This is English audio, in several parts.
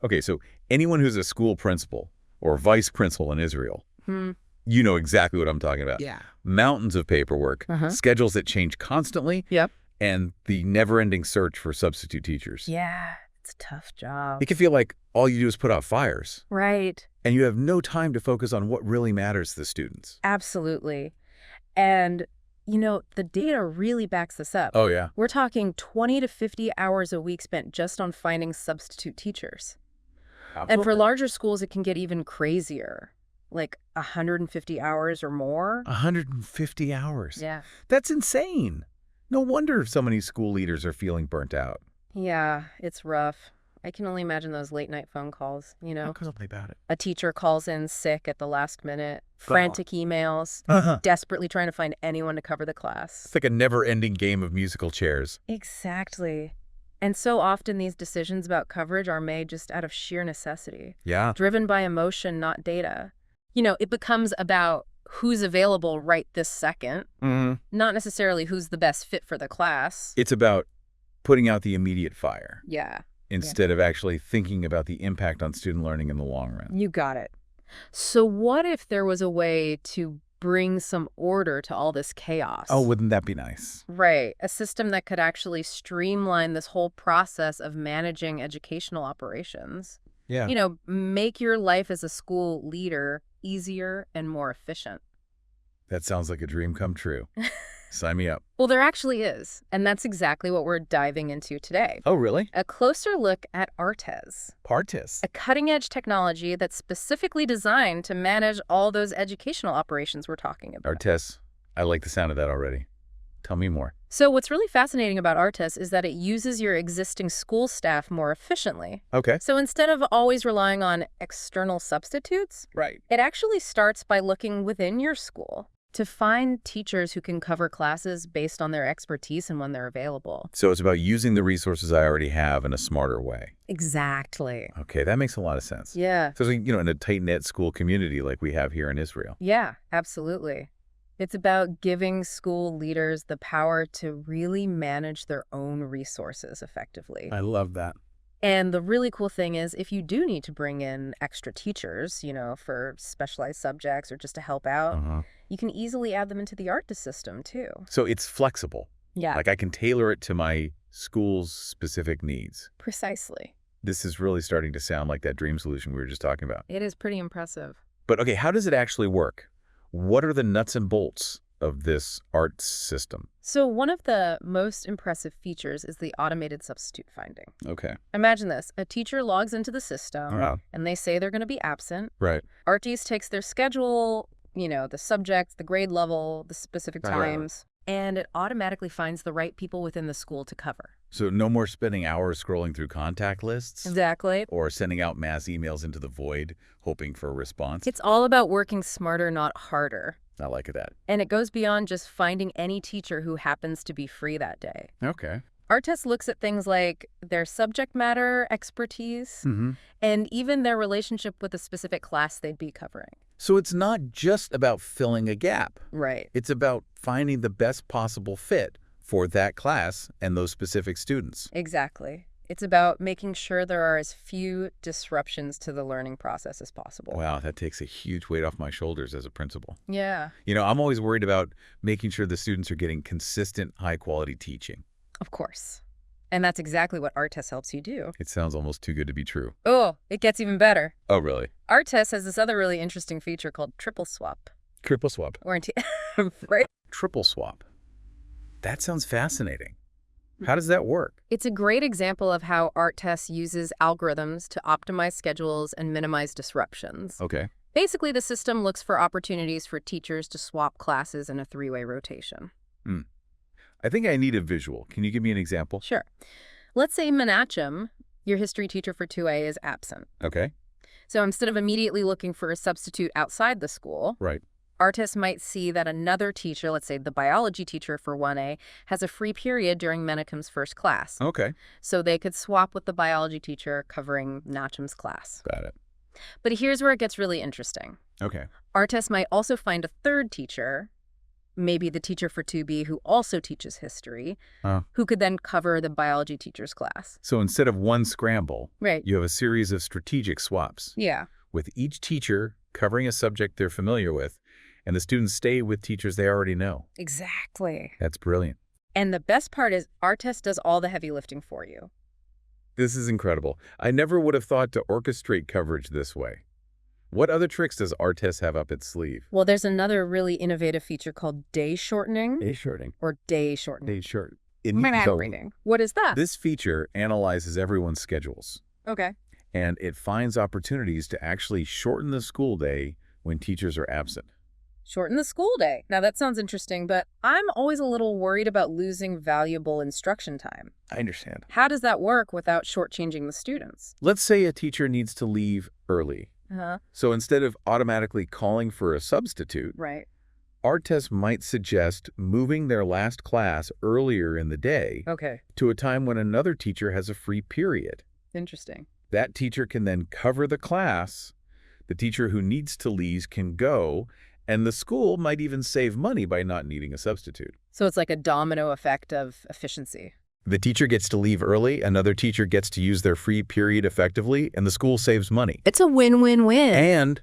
Okay, so anyone who's a school principal or vice principal in Israel, you know exactly what I'm talking about. Yeah. Mountains of paperwork, schedules that change constantly, and the never-ending search for substitute teachers. Yeah, it's a tough job. It can feel like all you do is put out fires. Right. And you have no time to focus on what really matters to the students. Absolutely. And, you know, the data really backs this up. Oh, yeah. We're talking 20 to 50 hours a week spent just on finding substitute teachers. Absolutely. And for larger schools, it can get even crazier, like 150 hours or more. 150 hours. Yeah. That's insane. No wonder so many school leaders are feeling burnt out. Yeah, it's rough. I can only imagine those late night phone calls, you know? Tell me about it. A teacher calls in sick at the last minute, frantic emails, desperately trying to find anyone to cover the class. It's like a never-ending game of musical chairs. Exactly. And so often these decisions about coverage are made just out of sheer necessity. Yeah. Driven by emotion, not data. You know, it becomes about who's available right this second, not necessarily who's the best fit for the class. It's about putting out the immediate fire. Yeah. Instead of actually thinking about the impact on student learning in the long run. You got it. So what if there was a way to bring some order to all this chaos? Oh, wouldn't that be nice? Right. A system that could actually streamline this whole process of managing educational operations. Yeah. You know, make your life as a school leader easier and more efficient. That sounds like a dream come true. Sign me up. Well, there actually is. And that's exactly what we're diving into today. Oh, really? A closer look at Artes. Artes. A cutting-edge technology that's specifically designed to manage all those educational operations we're talking about. Artes. I like the sound of that already. Tell me more. So what's really fascinating about Artes is that it uses your existing school staff more efficiently. Okay. So instead of always relying on external substitutes, Right. it actually starts by looking within your school to find teachers who can cover classes based on their expertise and when they're available. So it's about using the resources I already have in a smarter way. Exactly. Okay, that makes a lot of sense. Yeah. So, you know, in a tight-knit school community like we have here in Israel. Yeah, absolutely. It's about giving school leaders the power to really manage their own resources effectively. I love that. And the really cool thing is, if you do need to bring in extra teachers, you know, for specialized subjects or just to help out, you can easily add them into the Artes system too. So it's flexible. Yeah. Like I can tailor it to my school's specific needs. Precisely. This is really starting to sound like that dream solution we were just talking about. It is pretty impressive. But okay, how does it actually work? What are the nuts and bolts of this Arts system? So one of the most impressive features is the automated substitute finding. Okay. Imagine this. A teacher logs into the system Wow. and they say they're going to be absent. Right. Artes takes their schedule, you know, the subjects, the grade level, the specific times, and it automatically finds the right people within the school to cover. So no more spending hours scrolling through contact lists? Exactly. Or sending out mass emails into the void, hoping for a response? It's all about working smarter, not harder. I like that. And it goes beyond just finding any teacher who happens to be free that day. Okay. Artes looks at things like their subject matter expertise and even their relationship with a specific class they'd be covering. So it's not just about filling a gap. Right. It's about finding the best possible fit for that class and those specific students. Exactly. It's about making sure there are as few disruptions to the learning process as possible. Wow, that takes a huge weight off my shoulders as a principal. Yeah. You know, I'm always worried about making sure the students are getting consistent, high-quality teaching. Of course. And that's exactly what Artes helps you do. It sounds almost too good to be true. Oh, it gets even better. Oh, really? Artes has this other really interesting feature called triple swap. Triple swap. Right? Triple swap. That sounds fascinating. How does that work? It's a great example of how Artes uses algorithms to optimize schedules and minimize disruptions. Okay. Basically, the system looks for opportunities for teachers to swap classes in a three-way rotation. I think I need a visual. Can you give me an example? Sure. Let's say Menachem, your history teacher for 2A, is absent. Okay. So instead of immediately looking for a substitute outside the school, Right. Artes might see that another teacher, let's say the biology teacher for 1A, has a free period during Menachem's first class. Okay. So they could swap with the biology teacher covering Menachem's class. Got it. But here's where it gets really interesting. Okay. Artes might also find a third teacher, maybe the teacher for 2B who also teaches history, who could then cover the biology teacher's class. So instead of one scramble, right, you have a series of strategic swaps. Yeah. With each teacher covering a subject they're familiar with, and the students stay with teachers they already know. Exactly. That's brilliant. And the best part is Artist does all the heavy lifting for you. This is incredible. I never would have thought to orchestrate coverage this way. What other tricks does Artist have up its sleeve? Well, there's another really innovative feature called day shortening. Day shortening. Or day shortening. Day short. What is that? This feature analyzes everyone's schedules. Okay. And it finds opportunities to actually shorten the school day when teachers are absent. Shorten the school day. Now, that sounds interesting, but I'm always a little worried about losing valuable instruction time. I understand. How does that work without shortchanging the students? Let's say a teacher needs to leave early. So instead of automatically calling for a substitute, right, Artist might suggest moving their last class earlier in the day to a time when another teacher has a free period. Interesting. That teacher can then cover the class. The teacher who needs to leave can go, and the school might even save money by not needing a substitute. So it's like a domino effect of efficiency. The teacher gets to leave early, another teacher gets to use their free period effectively, and the school saves money. It's a win-win-win. And,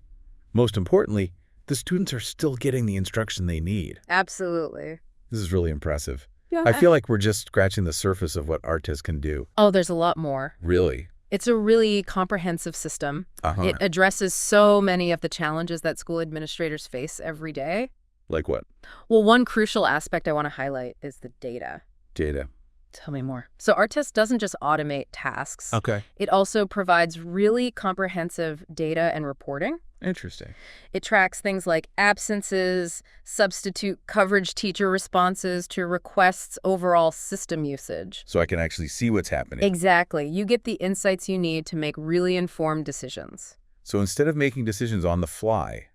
most importantly, the students are still getting the instruction they need. Absolutely. This is really impressive. Yeah. I feel like we're just scratching the surface of what Artist can do. Oh, there's a lot more. Really? It's a really comprehensive system. It addresses so many of the challenges that school administrators face every day. Like what? Well, one crucial aspect I want to highlight is the data. Data. Tell me more. So Artist doesn't just automate tasks. Okay. It also provides really comprehensive data and reporting. Interesting. It tracks things like absences, substitute coverage teacher responses to requests, overall system usage. So I can actually see what's happening. Exactly. You get the insights you need to make really informed decisions. So instead of making decisions on the fly,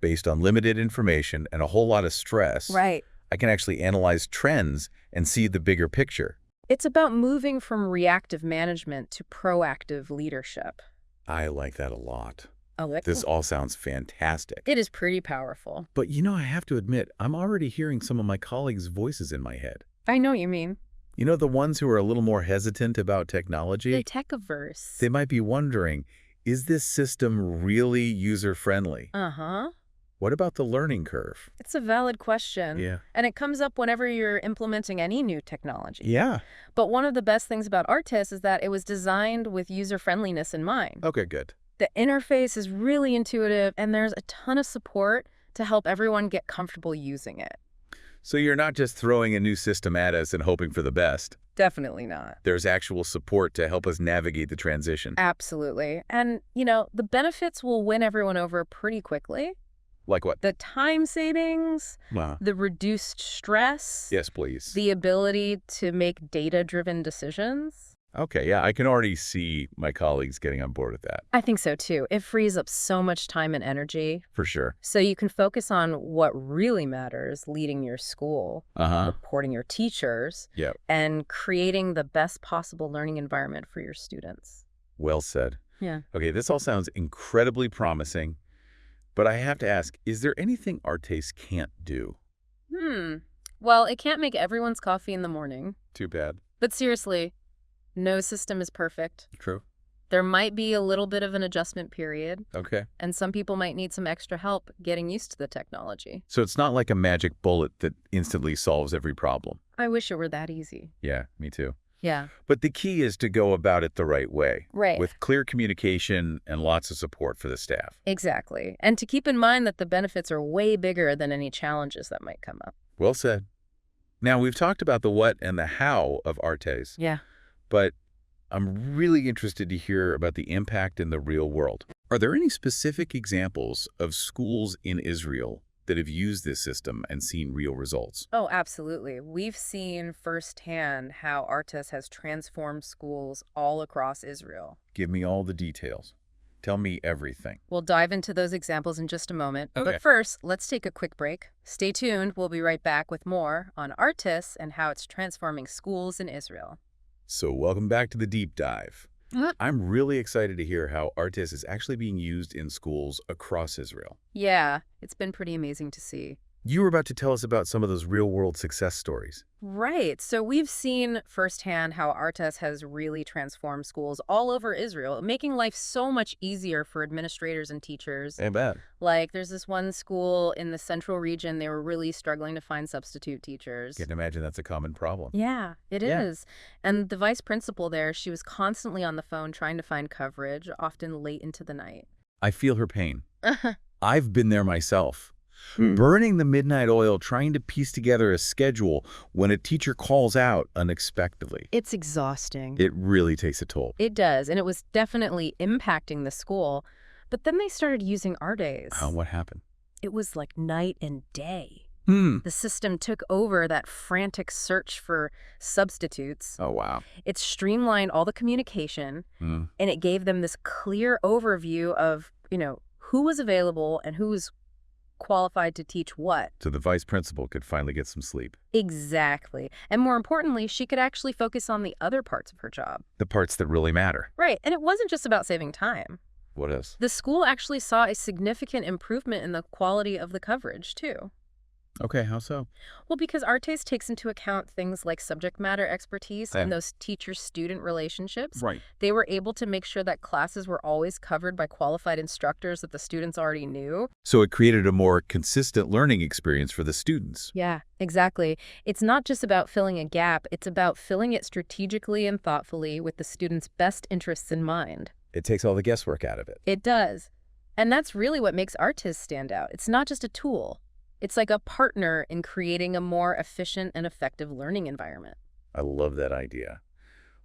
based on limited information and a whole lot of stress, right, I can actually analyze trends and see the bigger picture. It's about moving from reactive management to proactive leadership. I like that a lot. Oh, this all sounds fantastic. It is pretty powerful. But I have to admit, I'm already hearing some of my colleagues' voices in my head. I know what you mean. You know, the ones who are a little more hesitant about technology? The tech-averse. They might be wondering, is this system really user-friendly? What about the learning curve? It's a valid question. Yeah. And it comes up whenever you're implementing any new technology. Yeah. But one of the best things about Artist is that it was designed with user-friendliness in mind. Okay, good. The interface is really intuitive, and there's a ton of support to help everyone get comfortable using it. So you're not just throwing a new system at us and hoping for the best. Definitely not. There's actual support to help us navigate the transition. Absolutely. And, the benefits will win everyone over pretty quickly. Like what? The time savings, the reduced stress. Yes, please. The ability to make data-driven decisions. Okay, yeah, I can already see my colleagues getting on board with that. I think so, too. It frees up so much time and energy. For sure. So you can focus on what really matters, leading your school, reporting your teachers, and creating the best possible learning environment for your students. Well said. Yeah. Okay, this all sounds incredibly promising, but I have to ask, is there anything Artist can't do? Well, it can't make everyone's coffee in the morning. Too bad. But seriously, no system is perfect. True. There might be a little bit of an adjustment period. Okay. And some people might need some extra help getting used to the technology. So it's not like a magic bullet that instantly solves every problem. I wish it were that easy. Yeah, me too. Yeah. But the key is to go about it the right way. Right. With clear communication and lots of support for the staff. Exactly. And to keep in mind that the benefits are way bigger than any challenges that might come up. Well said. Now, we've talked about the what and the how of Artist. Yeah. But I'm really interested to hear about the impact in the real world. Are there any specific examples of schools in Israel that have used this system and seen real results? Oh, absolutely. We've seen firsthand how Artist has transformed schools all across Israel. Give me all the details. Tell me everything. We'll dive into those examples in just a moment. Okay. But first, let's take a quick break. Stay tuned. We'll be right back with more on Artist and how it's transforming schools in Israel. So welcome back to the deep dive. I'm really excited to hear how Artist is actually being used in schools across Israel. Yeah, it's been pretty amazing to see. You were about to tell us about some of those real-world success stories. Right. So we've seen firsthand how Artes has really transformed schools all over Israel, making life so much easier for administrators and teachers. I bet. Like, there's this one school in the central region, they were really struggling to find substitute teachers. I can imagine that's a common problem. Yeah, it is. And the vice principal there, she was constantly on the phone trying to find coverage, often late into the night. I feel her pain. I've been there myself. Burning the midnight oil, trying to piece together a schedule when a teacher calls out unexpectedly. It's exhausting. It really takes a toll. It does, and it was definitely impacting the school. But then they started using Artes. What happened? It was like night and day. The The system took over that frantic search for substitutes. Oh, wow. It streamlined all the communication, and it gave them this clear overview of, who was available and who was qualified to teach what. So the vice principal could finally get some sleep. Exactly. And more importantly, she could actually focus on the other parts of her job. The parts that really matter. Right. And it wasn't just about saving time. What is? The school actually saw a significant improvement in the quality of the coverage, too. Okay, how so? Well, because Artes takes into account things like subject matter expertise and those teacher-student relationships. Right. They were able to make sure that classes were always covered by qualified instructors that the students already knew. So it created a more consistent learning experience for the students. Yeah, exactly. It's not just about filling a gap, it's about filling it strategically and thoughtfully with the students' best interests in mind. It takes all the guesswork out of it. It does. And that's really what makes Artes stand out. It's not just a tool. It's like a partner in creating a more efficient and effective learning environment. I love that idea.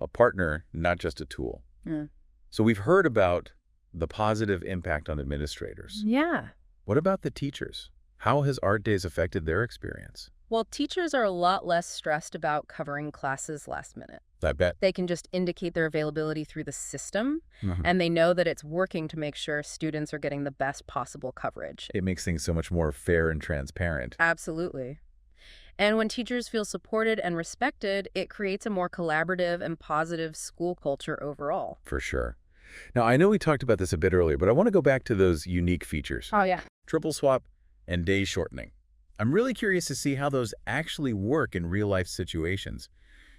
A partner, not just a tool. Mm. So we've heard about the positive impact on administrators. Yeah. What about the teachers? How has Art Days affected their experience? Well, teachers are a lot less stressed about covering classes last minute. I bet. They can just indicate their availability through the system, and they know that it's working to make sure students are getting the best possible coverage. It makes things so much more fair and transparent. Absolutely. And when teachers feel supported and respected, it creates a more collaborative and positive school culture overall. For sure. Now, I know we talked about this a bit earlier, but I want to go back to those unique features. Oh, yeah. Triple swap and day shortening. I'm really curious to see how those actually work in real-life situations.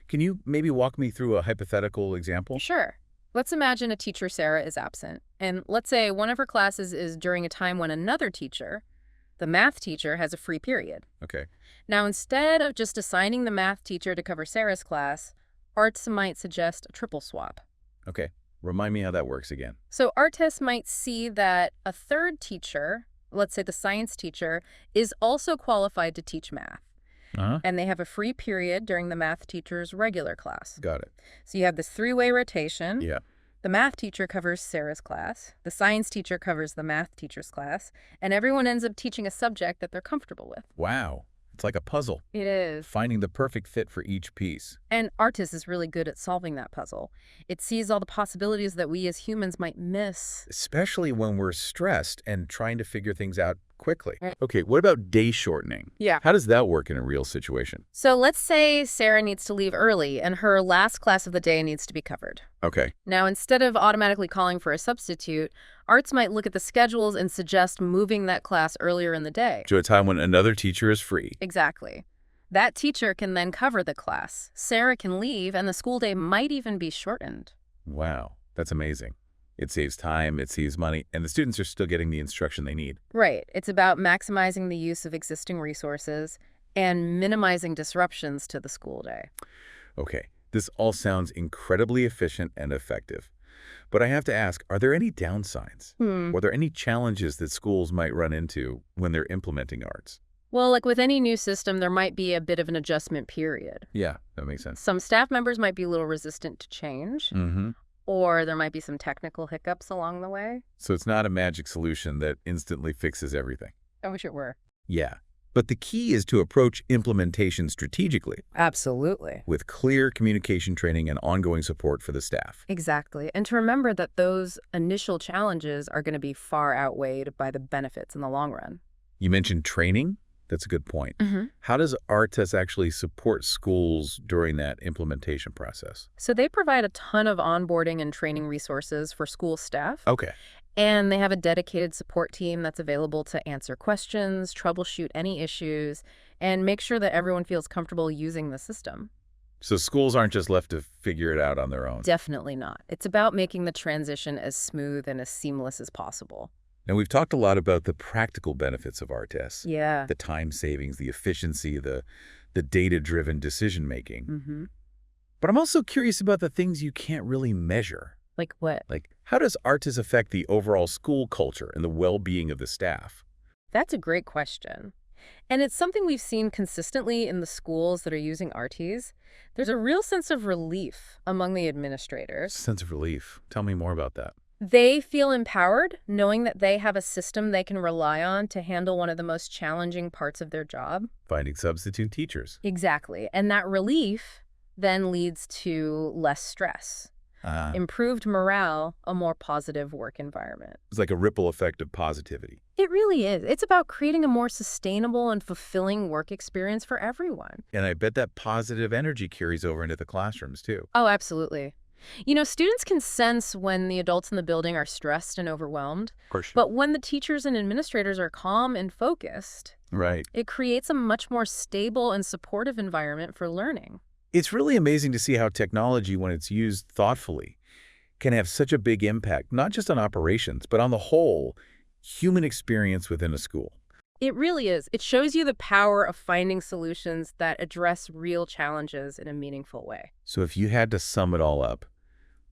Can you maybe walk me through a hypothetical example? Sure. Let's imagine a teacher, Sarah, is absent. And let's say one of her classes is during a time when another teacher, the math teacher, has a free period. Okay. Now, instead of just assigning the math teacher to cover Sarah's class, Arts might suggest a triple swap. Okay. Remind me how that works again. So Artes might see that a third teacher, let's say the science teacher, is also qualified to teach math. And they have a free period during the math teacher's regular class. Got it. So you have this three-way rotation. Yeah. The math teacher covers Sarah's class, the science teacher covers the math teacher's class, and everyone ends up teaching a subject that they're comfortable with. Wow. It's like a puzzle. It is. Finding the perfect fit for each piece. And Artis is really good at solving that puzzle. It sees all the possibilities that we as humans might miss. Especially when we're stressed and trying to figure things out quickly. Okay, what about day shortening? Yeah. How does that work in a real situation? So let's say Sarah needs to leave early and her last class of the day needs to be covered. Okay. Now, instead of automatically calling for a substitute, Arts might look at the schedules and suggest moving that class earlier in the day. To a time when another teacher is free. Exactly. That teacher can then cover the class. Sarah can leave, and the school day might even be shortened. Wow, that's amazing. It saves time, it saves money, and the students are still getting the instruction they need. Right. It's about maximizing the use of existing resources and minimizing disruptions to the school day. Okay, this all sounds incredibly efficient and effective. But I have to ask, are there any downsides? Are there any challenges that schools might run into when they're implementing arts? Well, like with any new system, there might be a bit of an adjustment period. Yeah, that makes sense. Some staff members might be a little resistant to change, or there might be some technical hiccups along the way. So it's not a magic solution that instantly fixes everything. I wish it were. Yeah, but the key is to approach implementation strategically. Absolutely. With clear communication training and ongoing support for the staff. Exactly. And to remember that those initial challenges are going to be far outweighed by the benefits in the long run. You mentioned training. That's a good point. How does Artes actually support schools during that implementation process? So they provide a ton of onboarding and training resources for school staff. Okay. And they have a dedicated support team that's available to answer questions, troubleshoot any issues, and make sure that everyone feels comfortable using the system. So schools aren't just left to figure it out on their own. Definitely not. It's about making the transition as smooth and as seamless as possible. Now, we've talked a lot about the practical benefits of Art's. Yeah. The time savings, the efficiency, the data-driven decision-making. Mm-hmm. But I'm also curious about the things you can't really measure. Like what? Like, how does Art's affect the overall school culture and the well-being of the staff? That's a great question. And it's something we've seen consistently in the schools that are using Arts. There's a real sense of relief among the administrators. Sense of relief. Tell me more about that. They feel empowered knowing that they have a system they can rely on to handle one of the most challenging parts of their job. Finding substitute teachers. Exactly. And that relief then leads to less stress, improved morale, a more positive work environment. It's like a ripple effect of positivity. It really is. It's about creating a more sustainable and fulfilling work experience for everyone. And I bet that positive energy carries over into the classrooms, too. Oh, absolutely. You know, students can sense when the adults in the building are stressed and overwhelmed. Of course. But when the teachers and administrators are calm and focused, right, it creates a much more stable and supportive environment for learning. It's really amazing to see how technology, when it's used thoughtfully, can have such a big impact, not just on operations, but on the whole human experience within a school. It really is. It shows you the power of finding solutions that address real challenges in a meaningful way. So if you had to sum it all up,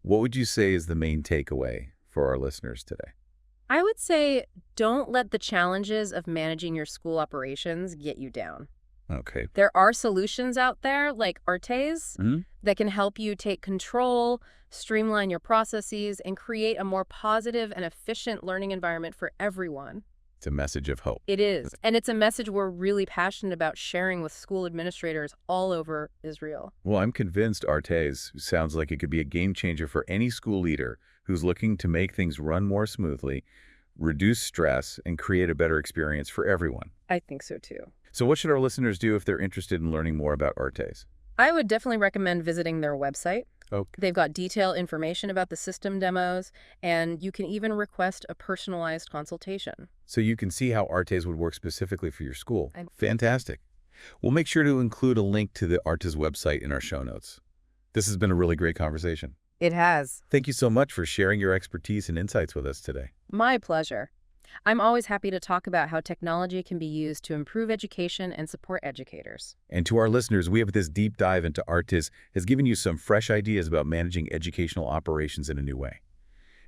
what would you say is the main takeaway for our listeners today? I would say don't let the challenges of managing your school operations get you down. Okay. There are solutions out there like Artes that can help you take control, streamline your processes, and create a more positive and efficient learning environment for everyone. It's a message of hope. It is. And it's a message we're really passionate about sharing with school administrators all over Israel. Well, I'm convinced Artes sounds like it could be a game changer for any school leader who's looking to make things run more smoothly, reduce stress, and create a better experience for everyone. I think so too. So what should our listeners do if they're interested in learning more about Artes? I would definitely recommend visiting their website. Okay. They've got detailed information about the system demos, and you can even request a personalized consultation. So you can see how Artes would work specifically for your school. Fantastic. We'll make sure to include a link to the Artes website in our show notes. This has been a really great conversation. It has. Thank you so much for sharing your expertise and insights with us today. My pleasure. I'm always happy to talk about how technology can be used to improve education and support educators. And to our listeners, we hope this deep dive into Artes has given you some fresh ideas about managing educational operations in a new way.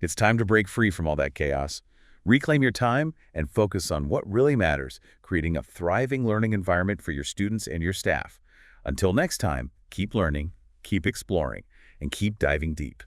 It's time to break free from all that chaos, reclaim your time, and focus on what really matters, creating a thriving learning environment for your students and your staff. Until next time, keep learning, keep exploring, and keep diving deep.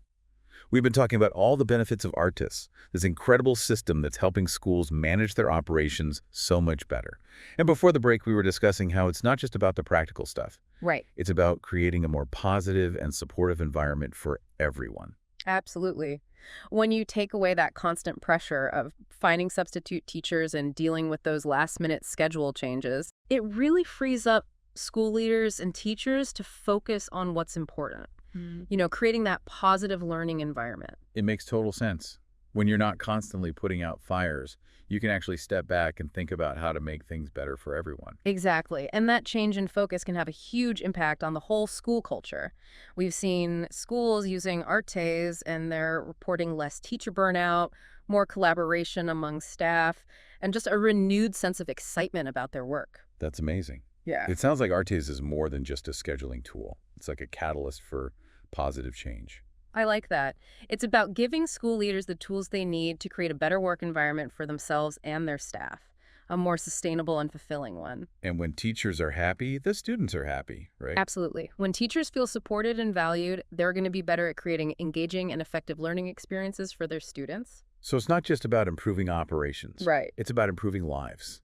We've been talking about all the benefits of Artes, this incredible system that's helping schools manage their operations so much better. And before the break, we were discussing how it's not just about the practical stuff. Right. It's about creating a more positive and supportive environment for everyone. Absolutely. When you take away that constant pressure of finding substitute teachers and dealing with those last-minute schedule changes, it really frees up school leaders and teachers to focus on what's important. You know, creating that positive learning environment. It makes total sense. When you're not constantly putting out fires, you can actually step back and think about how to make things better for everyone. Exactly. And that change in focus can have a huge impact on the whole school culture. We've seen schools using Artes and they're reporting less teacher burnout, more collaboration among staff, and just a renewed sense of excitement about their work. That's amazing. Yeah. It sounds like Artes is more than just a scheduling tool. It's like a catalyst for positive change. I like that. It's about giving school leaders the tools they need to create a better work environment for themselves and their staff, a more sustainable and fulfilling one. And when teachers are happy, the students are happy, right? Absolutely. When teachers feel supported and valued, they're going to be better at creating engaging and effective learning experiences for their students. So it's not just about improving operations. Right. It's about improving lives.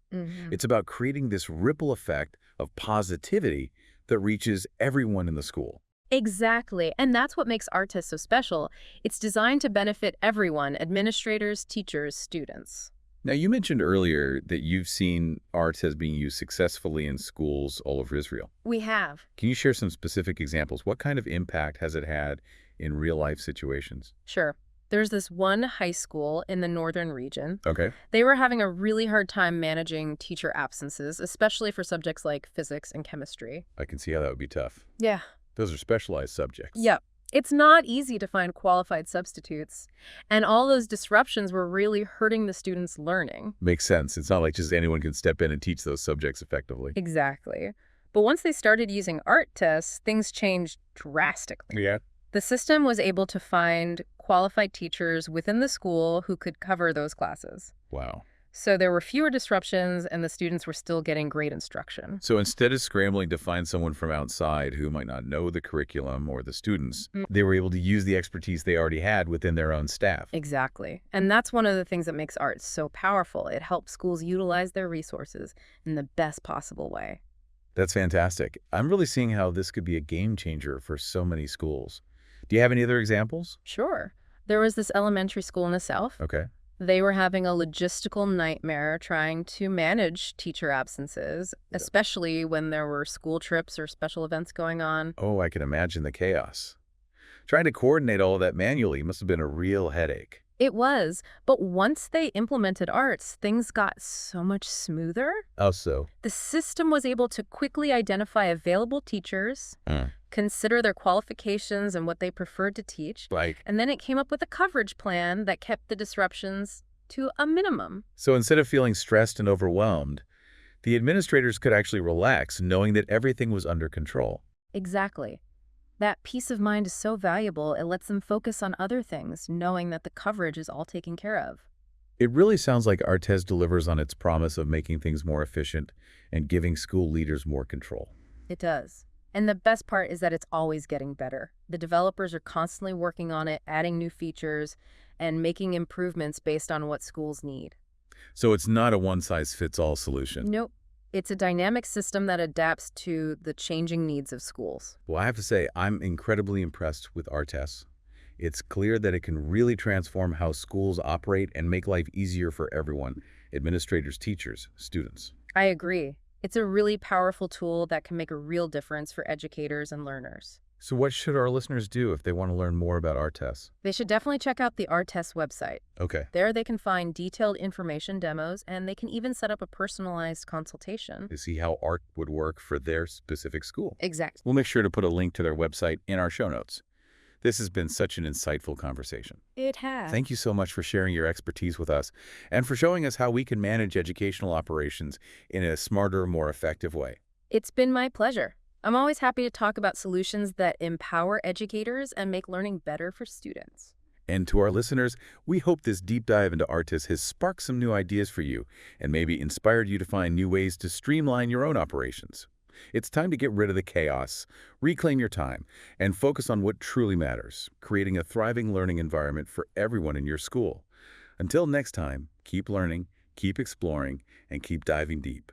It's about creating this ripple effect of positivity that reaches everyone in the school. Exactly. And that's what makes Artes so special. It's designed to benefit everyone, administrators, teachers, students. Now, you mentioned earlier that you've seen Artes being used successfully in schools all over Israel. We have. Can you share some specific examples? What kind of impact has it had in real-life situations? Sure. There's this one high school in the northern region. Okay. They were having a really hard time managing teacher absences, especially for subjects like physics and chemistry. I can see how that would be tough. Yeah. Those are specialized subjects. Yep. It's not easy to find qualified substitutes, and all those disruptions were really hurting the students' learning. Makes sense. It's not like just anyone can step in and teach those subjects effectively. Exactly. But once they started using art tests, things changed drastically. Yeah. The system was able to find qualified teachers within the school who could cover those classes. Wow. So there were fewer disruptions, and the students were still getting great instruction. So instead of scrambling to find someone from outside who might not know the curriculum or the students, they were able to use the expertise they already had within their own staff. Exactly. And that's one of the things that makes art so powerful. It helps schools utilize their resources in the best possible way. That's fantastic. I'm really seeing how this could be a game changer for so many schools. Do you have any other examples? Sure. There was this elementary school in the South. Okay. They were having a logistical nightmare trying to manage teacher absences, especially when there were school trips or special events going on. Oh, I can imagine the chaos. Trying to coordinate all of that manually must have been a real headache. It was, but once they implemented ARTS, things got so much smoother. How so? The system was able to quickly identify available teachers, consider their qualifications and what they preferred to teach, and then it came up with a coverage plan that kept the disruptions to a minimum. So instead of feeling stressed and overwhelmed, the administrators could actually relax knowing that everything was under control. Exactly. That peace of mind is so valuable, it lets them focus on other things, knowing that the coverage is all taken care of. It really sounds like Artes delivers on its promise of making things more efficient and giving school leaders more control. It does. And the best part is that it's always getting better. The developers are constantly working on it, adding new features, and making improvements based on what schools need. So it's not a one-size-fits-all solution. Nope. It's a dynamic system that adapts to the changing needs of schools. Well, I have to say, I'm incredibly impressed with Artes. It's clear that it can really transform how schools operate and make life easier for everyone, administrators, teachers, students. I agree. It's a really powerful tool that can make a real difference for educators and learners. So what should our listeners do if they want to learn more about Artes? They should definitely check out the Artes website. Okay. There they can find detailed information demos, and they can even set up a personalized consultation. To see how art would work for their specific school. Exactly. We'll make sure to put a link to their website in our show notes. This has been such an insightful conversation. It has. Thank you so much for sharing your expertise with us and for showing us how we can manage educational operations in a smarter, more effective way. It's been my pleasure. I'm always happy to talk about solutions that empower educators and make learning better for students. And to our listeners, we hope this deep dive into Artes has sparked some new ideas for you and maybe inspired you to find new ways to streamline your own operations. It's time to get rid of the chaos, reclaim your time, and focus on what truly matters, creating a thriving learning environment for everyone in your school. Until next time, keep learning, keep exploring, and keep diving deep.